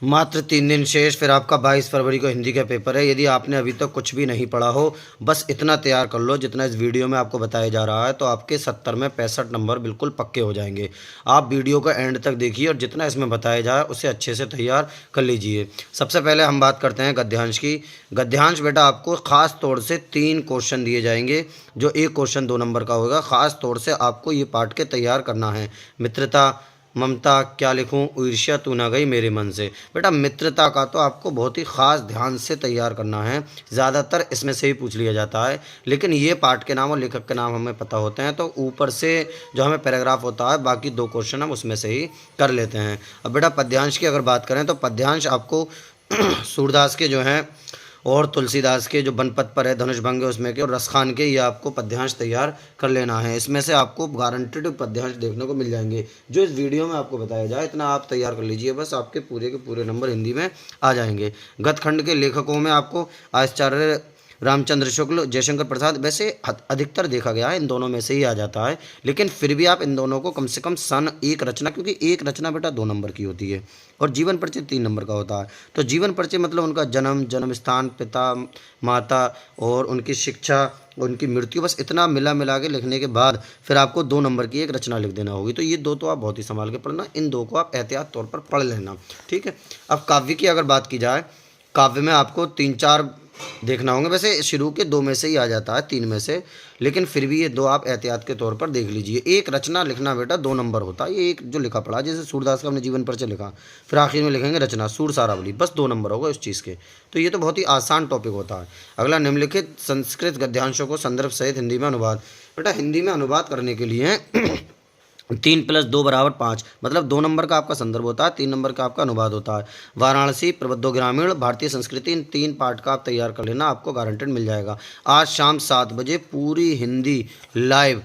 मात्र 3 दिन शेष, फिर आपका 22 फरवरी को हिंदी का पेपर है। यदि आपने अभी तक कुछ भी नहीं पढ़ा हो, बस इतना तैयार कर लो जितना इस वीडियो में आपको बताया जा रहा है, तो आपके 70 में 65 नंबर बिल्कुल पक्के हो जाएंगे। आप वीडियो का एंड तक देखिए और जितना इसमें बताया जाए उसे अच्छे से तैयार कर लीजिए। सबसे पहले हम बात करते हैं गद्यांश की। गद्यांश बेटा आपको ख़ास तौर से 3 क्वेश्चन दिए जाएंगे, जो एक क्वेश्चन 2 नंबर का होगा। ख़ास तौर से आपको ये पाठ के तैयार करना है। मित्रता, ममता, क्या लिखूं, ईर्ष्या तू ना गई मेरे मन से। बेटा मित्रता का तो आपको बहुत ही ख़ास ध्यान से तैयार करना है। ज़्यादातर इसमें से ही पूछ लिया जाता है, लेकिन ये पाठ के नाम और लेखक के नाम हमें पता होते हैं, तो ऊपर से जो हमें पैराग्राफ होता है, बाकी 2 क्वेश्चन हम उसमें से ही कर लेते हैं। अब बेटा पद्यांश की अगर बात करें तो पद्यांश आपको सूरदास के जो हैं और तुलसीदास के जो बनपद पर है, धनुष भंग है उसमें के, और रसखान के, ये आपको पद्यांश तैयार कर लेना है। इसमें से आपको गारंटेड पद्यांश देखने को मिल जाएंगे। जो इस वीडियो में आपको बताया जाए इतना आप तैयार कर लीजिए, बस आपके पूरे के पूरे नंबर हिंदी में आ जाएंगे। गतखंड के लेखकों में आपको आचार्य रामचंद्र शुक्ल, जयशंकर प्रसाद, वैसे अधिकतर देखा गया है इन दोनों में से ही आ जाता है, लेकिन फिर भी आप इन दोनों को कम से कम सन एक रचना, क्योंकि एक रचना बेटा 2 नंबर की होती है और जीवन परिचय 3 नंबर का होता है। तो जीवन परिचय मतलब उनका जन्म, जन्म स्थान, पिता माता और उनकी शिक्षा, उनकी मृत्यु, बस इतना मिला मिला के लिखने के बाद फिर आपको 2 नंबर की एक रचना लिख देना होगी। तो ये 2 तो आप बहुत ही संभाल के पढ़ना, इन 2 को आप एहतियात तौर पर पढ़ लेना, ठीक है। अब काव्य की अगर बात की जाए, काव्य में आपको 3-4 देखना होंगे। वैसे शुरू के 2 में से ही आ जाता है, 3 में से, लेकिन फिर भी ये 2 आप एहतियात के तौर पर देख लीजिए। एक रचना लिखना बेटा 2 नंबर होता है। ये एक जो लिखा पड़ा, जैसे सूरदास का हमने जीवन परिचय लिखा, फिर आखिर में लिखेंगे रचना सूर सारावली, बस 2 नंबर होगा उस चीज़ के। तो ये तो बहुत ही आसान टॉपिक होता है। अगला, निम्नलिखित संस्कृत गद्यांशों को संदर्भ सहित हिंदी में अनुवाद। बेटा हिंदी में अनुवाद करने के लिए 3 + 2 = 5, मतलब 2 नंबर का आपका संदर्भ होता है, 3 नंबर का आपका अनुवाद होता है। वाराणसी, प्रबुद्ध ग्रामीण, भारतीय संस्कृति, इन 3 पार्ट का आप तैयार कर लेना, आपको गारंटेड मिल जाएगा। आज शाम 7 बजे पूरी हिंदी लाइव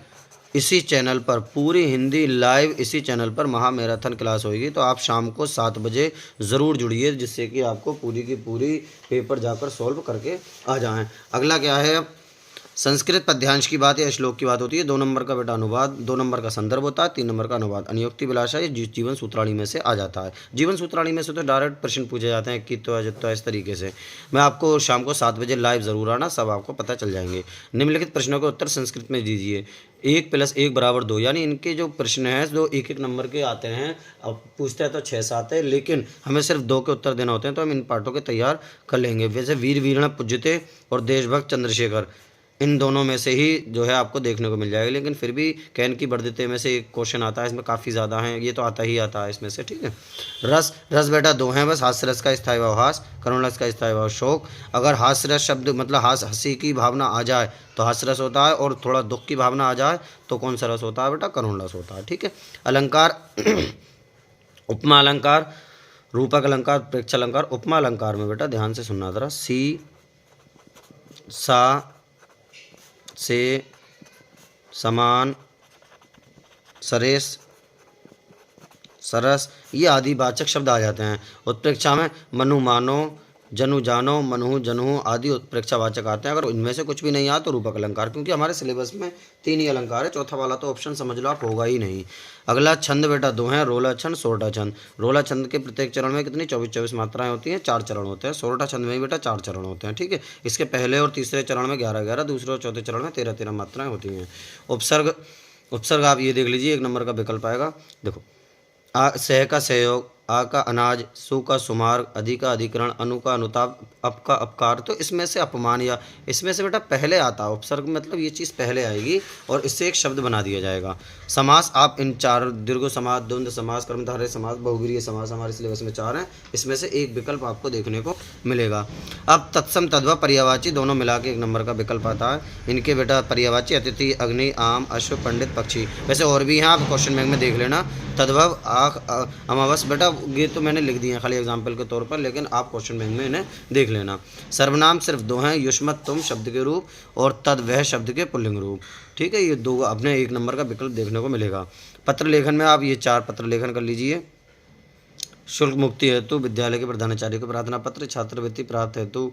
इसी चैनल पर, पूरी हिंदी लाइव इसी चैनल पर महा मैराथन क्लास होगी। तो आप शाम को 7 बजे ज़रूर जुड़िए, जिससे कि आपको पूरी की पूरी पेपर जाकर सॉल्व करके आ जाएं। अगला क्या है, संस्कृत पद्यांश की बात या श्लोक की बात होती है। 2 नंबर का बेटा अनुवाद, 2 नंबर का संदर्भ होता है, 3 नंबर का अनुवाद। अनियोक्ति विलासा ये जीवन सूत्रावली में से आ जाता है। जीवन सूत्रावली में से तो डायरेक्ट प्रश्न पूछे जाते हैं कि तो अजित्व, इस तरीके से। मैं आपको शाम को 7 बजे लाइव ज़रूर आना, सब आपको पता चल जाएंगे। निम्नलिखित प्रश्नों के उत्तर संस्कृत में दीजिए। 1 + 1 = 2, यानी इनके जो प्रश्न हैं जो 1-1 नंबर के आते हैं। अब पूछते हैं तो 6-7 है, लेकिन हमें सिर्फ 2 के उत्तर देना होते हैं, तो हम इन पाठों के तैयार कर लेंगे। वैसे वीर वीरण पूज्यते और देशभक्त चंद्रशेखर, इन दोनों में से ही जो है आपको देखने को मिल जाएगा, लेकिन फिर भी कैन की वर्धिते में से एक क्वेश्चन आता है, इसमें काफ़ी ज़्यादा हैं, ये तो आता ही आता है इसमें से, ठीक है। रस, रस बेटा 2 हैं बस, हास्य रस का स्थायी भाव हास, करुण रस का स्थायी भाव शोक। अगर हास्य रस शब्द मतलब हंसी की भावना आ जाए तो हास्य रस होता है, और थोड़ा दुख की भावना आ जाए तो कौन सा रस होता है बेटा, करुण रस होता है, ठीक है। अलंकार उपमा अलंकार, रूपक अलंकार, प्रेक्ष अलंकार। उपमा अलंकार में बेटा ध्यान से सुनना जरा, सी, सा, से, समान, सरेस, सरस, ये आदि वाचक शब्द आ जाते हैं। उत्प्रेक्षा में मनु मानो, जनु जानो, मनु जनु आदि उत्प्रेक्षावाचक आते हैं। अगर इनमें से कुछ भी नहीं आया तो रूपक अलंकार, क्योंकि हमारे सिलेबस में 3 ही अलंकार है, चौथा वाला तो ऑप्शन समझ लो आप होगा ही नहीं। अगला छंद बेटा 2 हैं, रोला छंद, सोरठा छंद। रोला छंद के प्रत्येक चरण में कितनी 24-24 मात्राएं होती हैं, 4 चरण होते हैं। सोरठा छंद में भी बेटा 4 चरण होते हैं, ठीक है। इसके पहले और तीसरे चरण में 11-11, दूसरे और चौथे चरण में 13-13 मात्राएं होती हैं। उपसर्ग, उपसर्ग आप ये देख लीजिए, 1 नंबर का विकल्प आएगा, देखो, सह का सहयोग, आ का अनाज, सु का सुमार, अधि का अधिकरण, अनु का अनुताप, अप का अपकार। तो इसमें से अपमान या इसमें से बेटा पहले आता है उपसर्ग, मतलब ये चीज़ पहले आएगी और इससे एक शब्द बना दिया जाएगा। समास आप इन 4, दीर्घ समास, द्वंद्व समास, कर्मधारय समास, बहुव्रीहि समास, हमारे सिलेबस में 4 हैं, इसमें से एक विकल्प आपको देखने को मिलेगा। अब तत्सम तद्भव पर्यायवाची दोनों मिला के 1 नंबर का विकल्प आता है। इनके बेटा पर्यायवाची अतिथि, अग्नि, आम, अश्व, पंडित, पक्षी। वैसे और भी हैं, आप क्वेश्चन बैंक में देख लेना। तद्भव, आख, अमावस, बेटा ये तो मैंने लिख दिए हैं खाली एग्जाम्पल के तौर पर, लेकिन आप क्वेश्चन बैंक में इन्हें देख लेना। सर्वनाम सिर्फ 2 हैं, युष्मत तुम शब्द के रूप और तद वह शब्द के पुल्लिंग रूप, ठीक है। ये 2 अपने 1 नंबर का विकल्प देखने को मिलेगा। पत्र लेखन में आप ये 4 पत्र लेखन कर लीजिए। शुल्क मुक्ति हेतु विद्यालय के प्रधानाचार्य को प्रार्थना पत्र, छात्रवृत्ति प्राप्त हेतु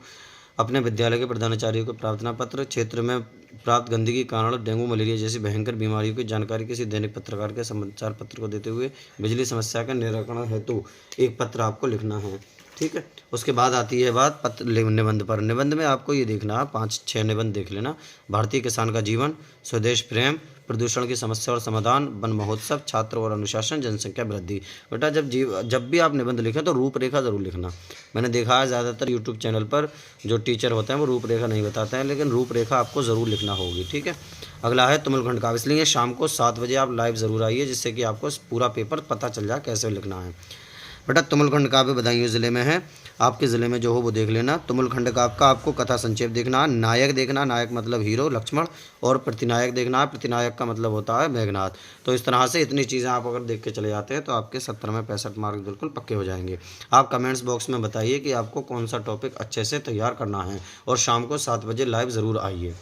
अपने विद्यालय के प्रधानाचार्य को प्रार्थना पत्र, क्षेत्र में प्राप्त गंदगी के कारण डेंगू मलेरिया जैसी भयंकर बीमारियों की जानकारी किसी दैनिक पत्रकार के समाचार पत्र को देते हुए बिजली समस्या के निराकरण हेतु एक पत्र आपको लिखना है। ठीक है। उसके बाद आती है बात पत्र निबंध पर। निबंध में आपको ये देखना है, 5-6 निबंध देख लेना। भारतीय किसान का जीवन, स्वदेश प्रेम, प्रदूषण की समस्या और समाधान, वन महोत्सव, छात्र और अनुशासन, जनसंख्या वृद्धि। बेटा जब भी आप निबंध लिखें तो रूपरेखा ज़रूर लिखना। मैंने देखा है ज़्यादातर यूट्यूब चैनल पर जो टीचर होते हैं वो रूपरेखा नहीं बताते हैं, लेकिन रूपरेखा आपको ज़रूर लिखना होगी। ठीक है। अगला है तुमुलखंड काव्य, इसलिए शाम को 7 बजे आप लाइव ज़रूर आइए, जिससे कि आपको पूरा पेपर पता चल जाए कैसे लिखना है। बेटा तुमुलखंड काव्य बदायूं ज़िले में है, आपके ज़िले में जो हो वो देख लेना। तुमुलखंड काव्य का आपको कथा संक्षेप देखना है, नायक देखना, नायक मतलब हीरो लक्ष्मण, और प्रतिनायक देखना है, प्रतिनायक का मतलब होता है मेघनाथ। तो इस तरह से इतनी चीज़ें आप अगर देख के चले जाते हैं तो आपके 70 में 65 मार्क्स बिल्कुल पक्के हो जाएंगे। आप कमेंट्स बॉक्स में बताइए कि आपको कौन सा टॉपिक अच्छे से तैयार करना है, और शाम को 7 बजे लाइव ज़रूर आइए।